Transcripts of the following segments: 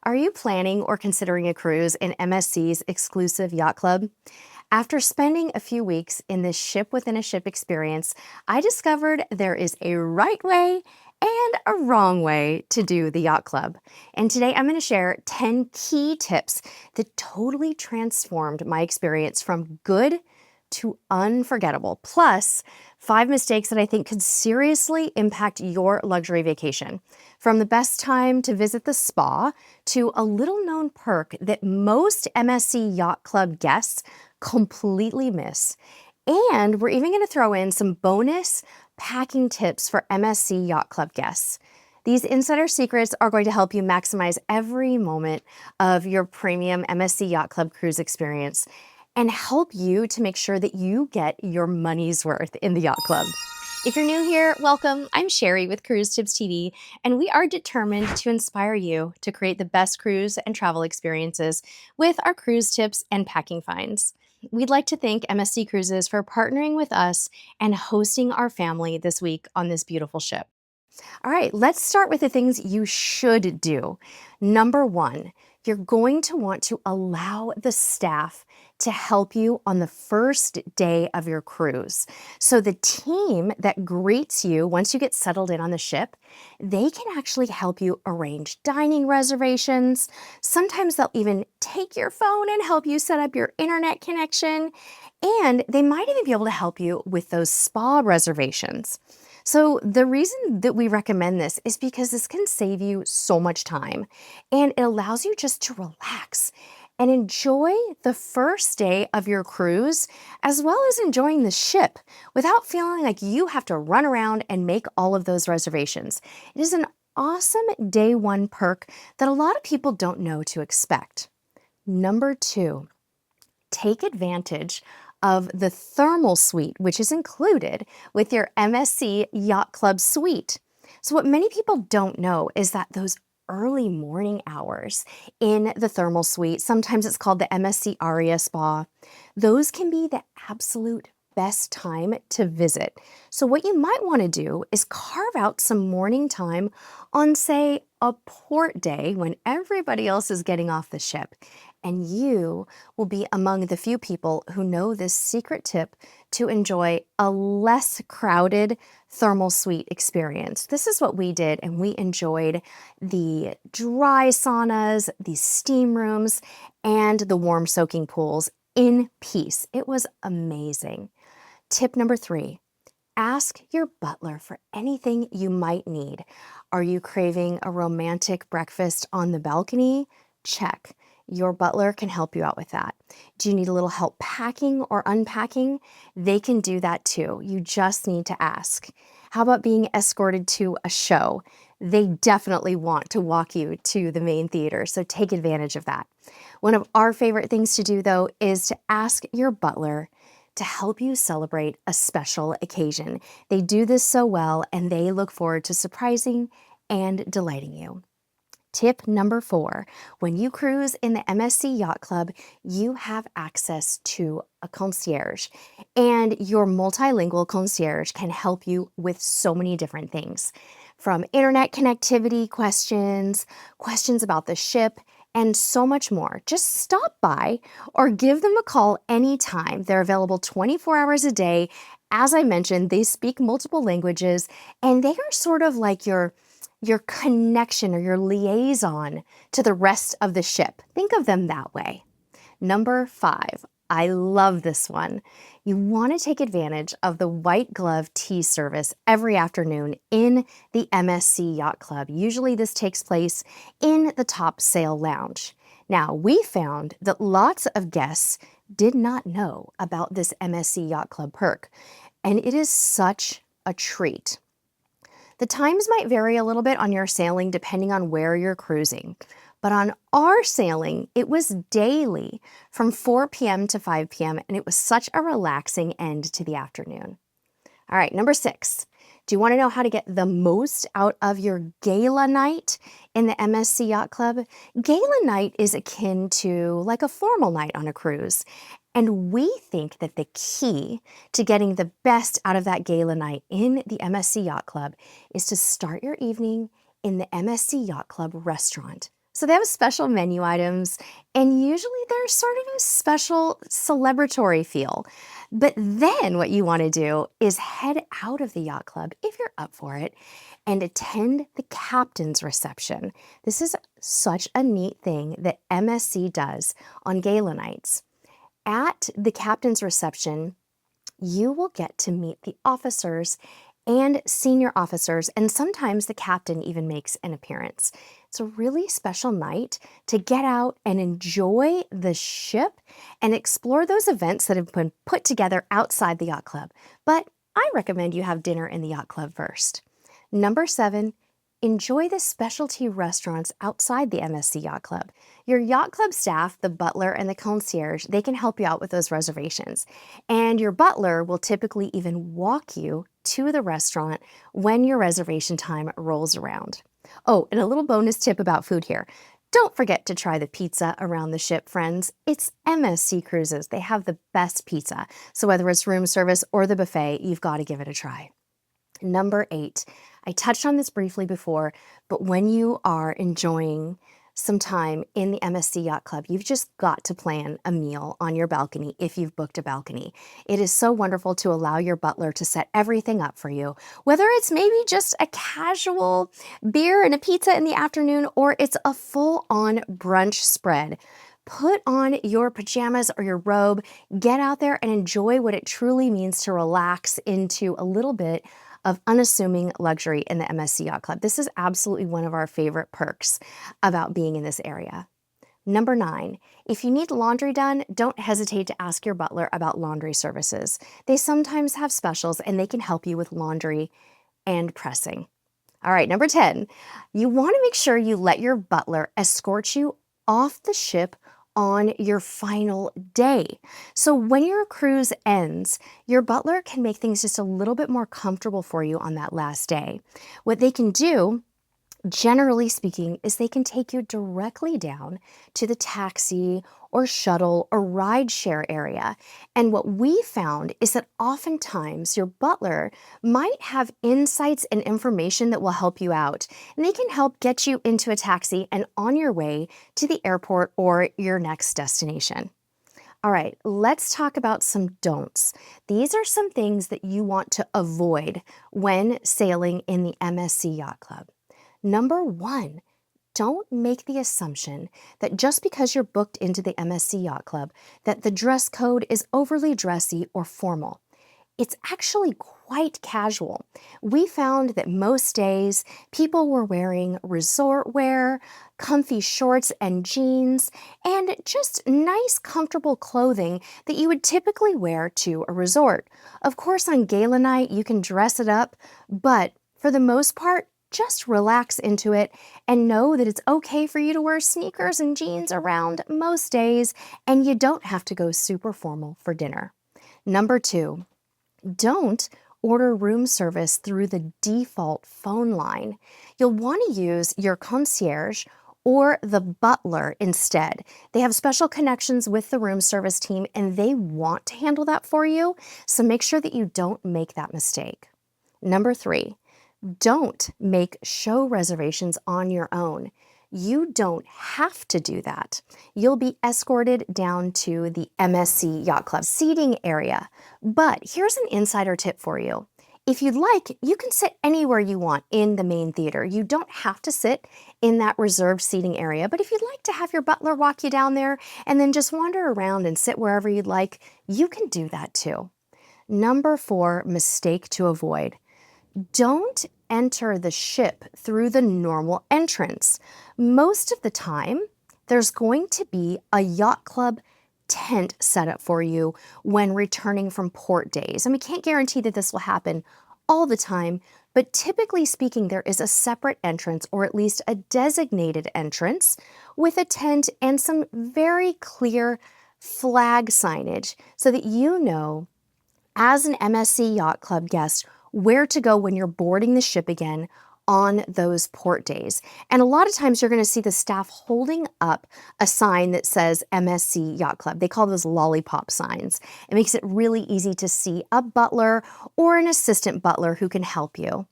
Are you planning or considering a cruise in MSC's exclusive yacht club? After spending a few weeks in this ship within a ship experience, I discovered there is a right way and a wrong way to do the yacht club. And today I'm going to share 10 key tips that totally transformed my experience from good to unforgettable, plus 5 mistakes that I think could seriously impact your luxury vacation. From the best time to visit the spa to a little known perk that most MSC Yacht Club guests completely miss. And we're even going to throw in some bonus packing tips for MSC Yacht Club guests. These insider secrets are going to help you maximize every moment of your premium MSC Yacht Club cruise experience and help you to make sure that you get your money's worth in the yacht club. If you're new here, welcome. I'm Sherry with CruiseTipsTV, and we are determined to inspire you to create the best cruise and travel experiences with our cruise tips and packing finds. We'd like to thank MSC Cruises for partnering with us and hosting our family this week on this beautiful ship. All right, let's start with the things you should do. Number 1, you're going to want to allow the staff to help you on the first day of your cruise. So the team that greets you once you get settled in on the ship, they can actually help you arrange dining reservations. Sometimes they'll even take your phone and help you set up your internet connection. And they might even be able to help you with those spa reservations. So the reason that we recommend this is because this can save you so much time and it allows you just to relax and enjoy the first day of your cruise as well as enjoying the ship without feeling like you have to run around and make all of those reservations. It is an awesome day one perk that a lot of people don't know to expect. Number 2, take advantage of the thermal suite, which is included with your MSC Yacht Club suite. So what many people don't know is that those early morning hours in the thermal suite, sometimes it's called the MSC Aria Spa, those can be the absolute best time to visit. So what you might want to do is carve out some morning time on, say, a port day when everybody else is getting off the ship. And you will be among the few people who know this secret tip to enjoy a less crowded thermal suite experience. This is what we did, and we enjoyed the dry saunas, the steam rooms, and the warm soaking pools in peace. It was amazing. Tip number 3, ask your butler for anything you might need. Are you craving a romantic breakfast on the balcony? Check. Your butler can help you out with that. Do you need a little help packing or unpacking? They can do that too. You just need to ask. How about being escorted to a show? They definitely want to walk you to the main theater, so take advantage of that. One of our favorite things to do, though, is to ask your butler to help you celebrate a special occasion. They do this so well, and they look forward to surprising and delighting you. Tip number 4, when you cruise in the MSC Yacht Club, you have access to a concierge, and your multilingual concierge can help you with so many different things, from internet connectivity questions, questions about the ship, and so much more. Just stop by or give them a call anytime. They're available 24 hours a day. As I mentioned, they speak multiple languages, and they are sort of like your connection or your liaison to the rest of the ship. Think of them that way. Number 5, I love this one. You want to take advantage of the white glove tea service every afternoon in the MSC Yacht Club. Usually this takes place in the top sail lounge. Now, we found that lots of guests did not know about this MSC Yacht Club perk, and it is such a treat. The times might vary a little bit on your sailing depending on where you're cruising, but on our sailing, it was daily from 4 p.m. to 5 p.m., and it was such a relaxing end to the afternoon. All right, number 6. Do you want to know how to get the most out of your gala night in the MSC Yacht Club? Gala night is akin to like a formal night on a cruise. And we think that the key to getting the best out of that gala night in the MSC Yacht Club is to start your evening in the MSC Yacht Club restaurant. So they have special menu items, and usually there's sort of a special celebratory feel. But then what you want to do is head out of the yacht club, if you're up for it, and attend the captain's reception. This is such a neat thing that MSC does on gala nights. At the captain's reception, you will get to meet the officers and senior officers, and sometimes the captain even makes an appearance. It's a really special night to get out and enjoy the ship and explore those events that have been put together outside the yacht club. But I recommend you have dinner in the yacht club first. Number 7, enjoy the specialty restaurants outside the MSC Yacht Club. Your yacht club staff, the butler and the concierge, they can help you out with those reservations. And your butler will typically even walk you to the restaurant when your reservation time rolls around. Oh, and a little bonus tip about food here. Don't forget to try the pizza around the ship, friends. It's MSC Cruises. They have the best pizza. So whether it's room service or the buffet, you've got to give it a try. Number 8, I touched on this briefly before, but when you are enjoying some time in the MSC Yacht Club, you've just got to plan a meal on your balcony if you've booked a balcony. It is so wonderful to allow your butler to set everything up for you, whether it's maybe just a casual beer and a pizza in the afternoon or it's a full-on brunch spread. Put on your pajamas or your robe, get out there and enjoy what it truly means to relax into a little bit of unassuming luxury in the MSC Yacht Club. This is absolutely one of our favorite perks about being in this area. Number 9, if you need laundry done, don't hesitate to ask your butler about laundry services. They sometimes have specials and they can help you with laundry and pressing. All right, number 10, you want to make sure you let your butler escort you off the ship on your final day. So when your cruise ends, your butler can make things just a little bit more comfortable for you on that last day. What they can do, generally speaking, is they can take you directly down to the taxi or shuttle or ride share area. And what we found is that oftentimes your butler might have insights and information that will help you out. And they can help get you into a taxi and on your way to the airport or your next destination. All right, let's talk about some don'ts. These are some things that you want to avoid when sailing in the MSC Yacht Club. Number 1, don't make the assumption that just because you're booked into the MSC Yacht Club, that the dress code is overly dressy or formal. It's actually quite casual. We found that most days people were wearing resort wear, comfy shorts and jeans, and just nice, comfortable clothing that you would typically wear to a resort. Of course, on gala night, you can dress it up, but for the most part, just relax into it and know that it's okay for you to wear sneakers and jeans around most days, and you don't have to go super formal for dinner. Number 2, don't order room service through the default phone line. You'll want to use your concierge or the butler instead. They have special connections with the room service team and they want to handle that for you, so make sure that you don't make that mistake. Number 3, don't make show reservations on your own. You don't have to do that. You'll be escorted down to the MSC Yacht Club seating area. But here's an insider tip for you. If you'd like, you can sit anywhere you want in the main theater. You don't have to sit in that reserved seating area, but if you'd like to have your butler walk you down there and then just wander around and sit wherever you'd like, you can do that too. Number 4, mistake to avoid. Don't enter the ship through the normal entrance. Most of the time, there's going to be a yacht club tent set up for you when returning from port days. And we can't guarantee that this will happen all the time, but typically speaking, there is a separate entrance or at least a designated entrance with a tent and some very clear flag signage so that you know, as an MSC Yacht Club guest, where to go when you're boarding the ship again on those port days. And a lot of times you're going to see the staff holding up a sign that says MSC Yacht Club. They call those lollipop signs. It makes it really easy to see a butler or an assistant butler who can help you.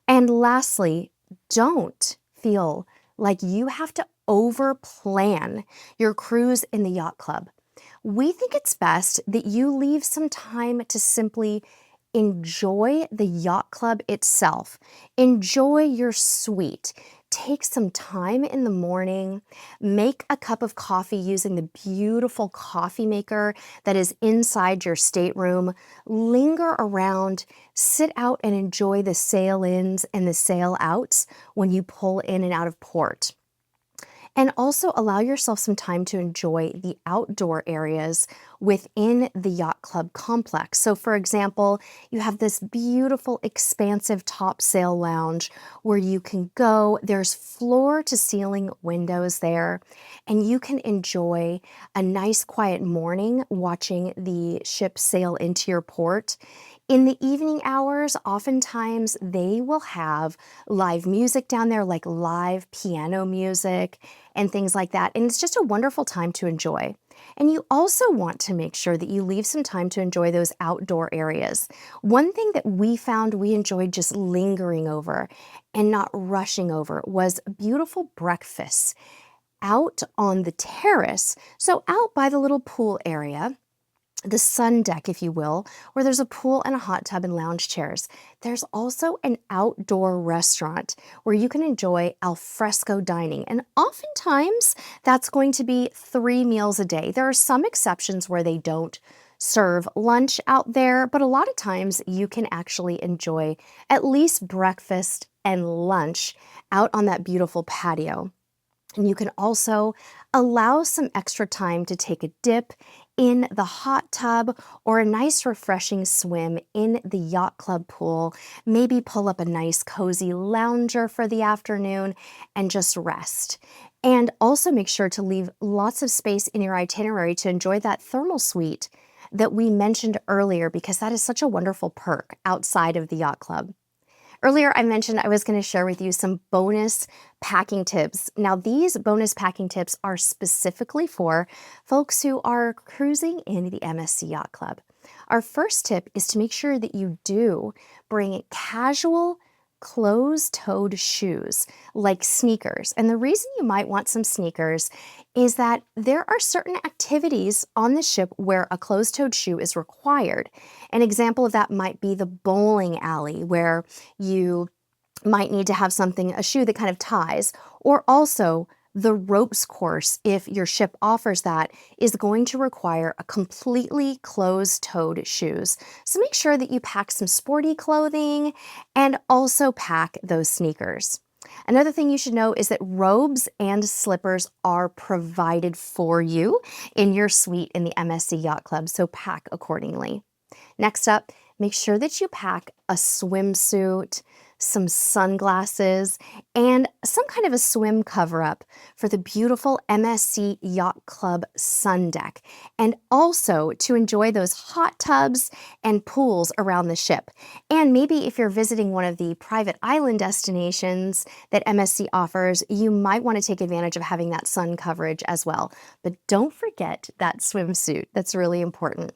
And lastly, don't feel like you have to over plan your cruise in the yacht club. We think it's best that you leave some time to simply enjoy the yacht club itself. Enjoy your suite. Take some time in the morning, make a cup of coffee using the beautiful coffee maker that is inside your stateroom. Linger around, sit out and enjoy the sail-ins and the sail-outs when you pull in and out of port. And also allow yourself some time to enjoy the outdoor areas within the yacht club complex. So for example, you have this beautiful expansive top sail lounge where you can go. There's floor to ceiling windows there, and you can enjoy a nice quiet morning watching the ship sail into your port. In the evening hours, oftentimes they will have live music down there, like live piano music and things like that. And it's just a wonderful time to enjoy. And you also want to make sure that you leave some time to enjoy those outdoor areas. One thing that we found we enjoyed just lingering over and not rushing over was beautiful breakfasts out on the terrace. So out by the little pool area, the sun deck, if you will, where there's a pool and a hot tub and lounge chairs. There's also an outdoor restaurant where you can enjoy al fresco dining. And oftentimes that's going to be 3 meals a day. There are some exceptions where they don't serve lunch out there, but a lot of times you can actually enjoy at least breakfast and lunch out on that beautiful patio. And you can also allow some extra time to take a dip in the hot tub or a nice refreshing swim in the yacht club pool. Maybe pull up a nice cozy lounger for the afternoon and just rest. And also make sure to leave lots of space in your itinerary to enjoy that thermal suite that we mentioned earlier, because that is such a wonderful perk outside of the yacht club. Earlier, I mentioned I was going to share with you some bonus packing tips. Now, these bonus packing tips are specifically for folks who are cruising in the MSC Yacht Club. Our first tip is to make sure that you do bring casual, closed-toed shoes like sneakers. And the reason you might want some sneakers is that there are certain activities on the ship where a closed-toed shoe is required. An example of that might be the bowling alley, where you might need to have a shoe that kind of ties, or also the ropes course, if your ship offers that, is going to require a completely closed-toed shoes. So make sure that you pack some sporty clothing and also pack those sneakers. Another thing you should know is that robes and slippers are provided for you in your suite in the MSC Yacht Club, so pack accordingly. Next up, make sure that you pack a swimsuit, some sunglasses, and some kind of a swim cover-up for the beautiful MSC Yacht Club sun deck, and also to enjoy those hot tubs and pools around the ship. And maybe if you're visiting one of the private island destinations that MSC offers, you might want to take advantage of having that sun coverage as well. But don't forget that swimsuit. That's really important.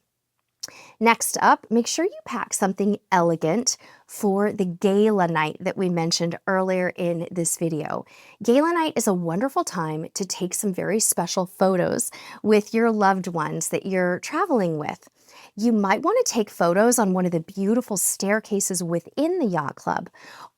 Next up, make sure you pack something elegant for the gala night that we mentioned earlier in this video. Gala night is a wonderful time to take some very special photos with your loved ones that you're traveling with. You might want to take photos on one of the beautiful staircases within the yacht club,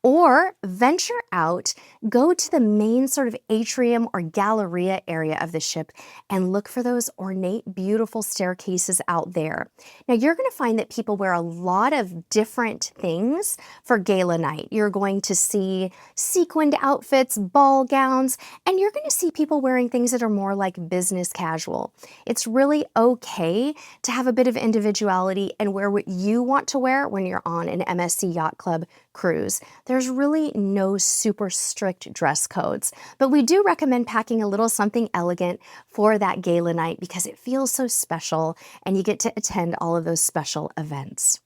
or venture out, go to the main sort of atrium or galleria area of the ship and look for those ornate, beautiful staircases out there. Now, you're going to find that people wear a lot of different things for gala night. You're going to see sequined outfits, ball gowns, and you're going to see people wearing things that are more like business casual. It's really okay to have a bit of individuality and wear what you want to wear when you're on an MSC Yacht Club cruise. There's really no super strict dress codes, but we do recommend packing a little something elegant for that gala night because it feels so special and you get to attend all of those special events.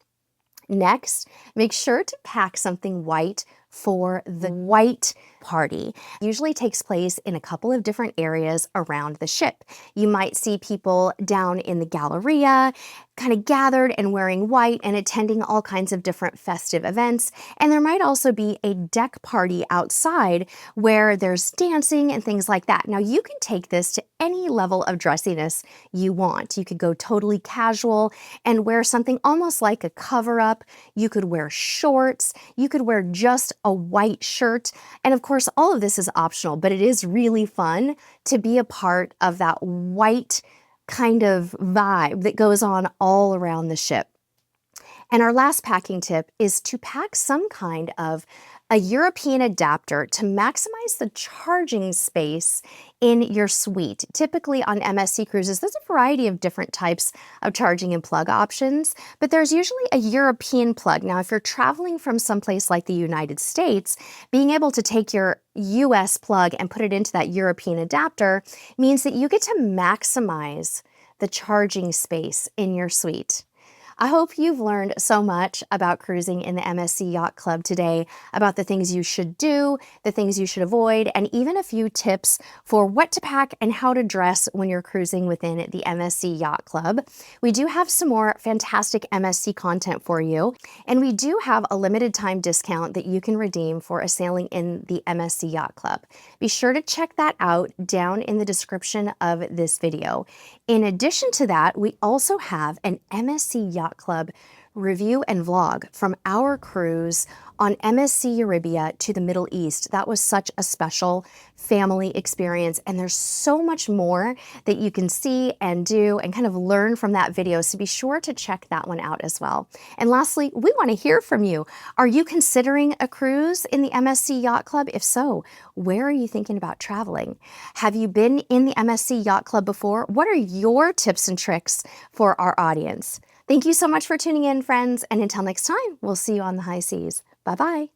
Next, make sure to pack something white for the white party. It usually takes place in a couple of different areas around the ship. You might see people down in the Galleria, kind of gathered and wearing white and attending all kinds of different festive events. And there might also be a deck party outside where there's dancing and things like that. Now, you can take this to any level of dressiness you want. You could go totally casual and wear something almost like a cover-up. You could wear shorts. You could wear just a white shirt. And of course, all of this is optional, but it is really fun to be a part of that white kind of vibe that goes on all around the ship. And our last packing tip is to pack some kind of a European adapter to maximize the charging space in your suite. Typically on MSC Cruises, there's a variety of different types of charging and plug options, but there's usually a European plug. Now, if you're traveling from someplace like the United States, being able to take your US plug and put it into that European adapter means that you get to maximize the charging space in your suite. I hope you've learned so much about cruising in the MSC Yacht Club today, about the things you should do, the things you should avoid, and even a few tips for what to pack and how to dress when you're cruising within the MSC Yacht Club. We do have some more fantastic MSC content for you, and we do have a limited time discount that you can redeem for a sailing in the MSC Yacht Club. Be sure to check that out down in the description of this video. In addition to that, we also have an MSC Yacht Club review and vlog from our cruise on MSC Euribia to the Middle East. That was such a special family experience, and there's so much more that you can see and do and kind of learn from that video, so be sure to check that one out as well. And lastly, we want to hear from you. Are you considering a cruise in the MSC Yacht Club? If so, where are you thinking about traveling? Have you been in the MSC Yacht Club before? What are your tips and tricks for our audience? Thank you so much for tuning in, friends, and until next time, we'll see you on the high seas. Bye-bye.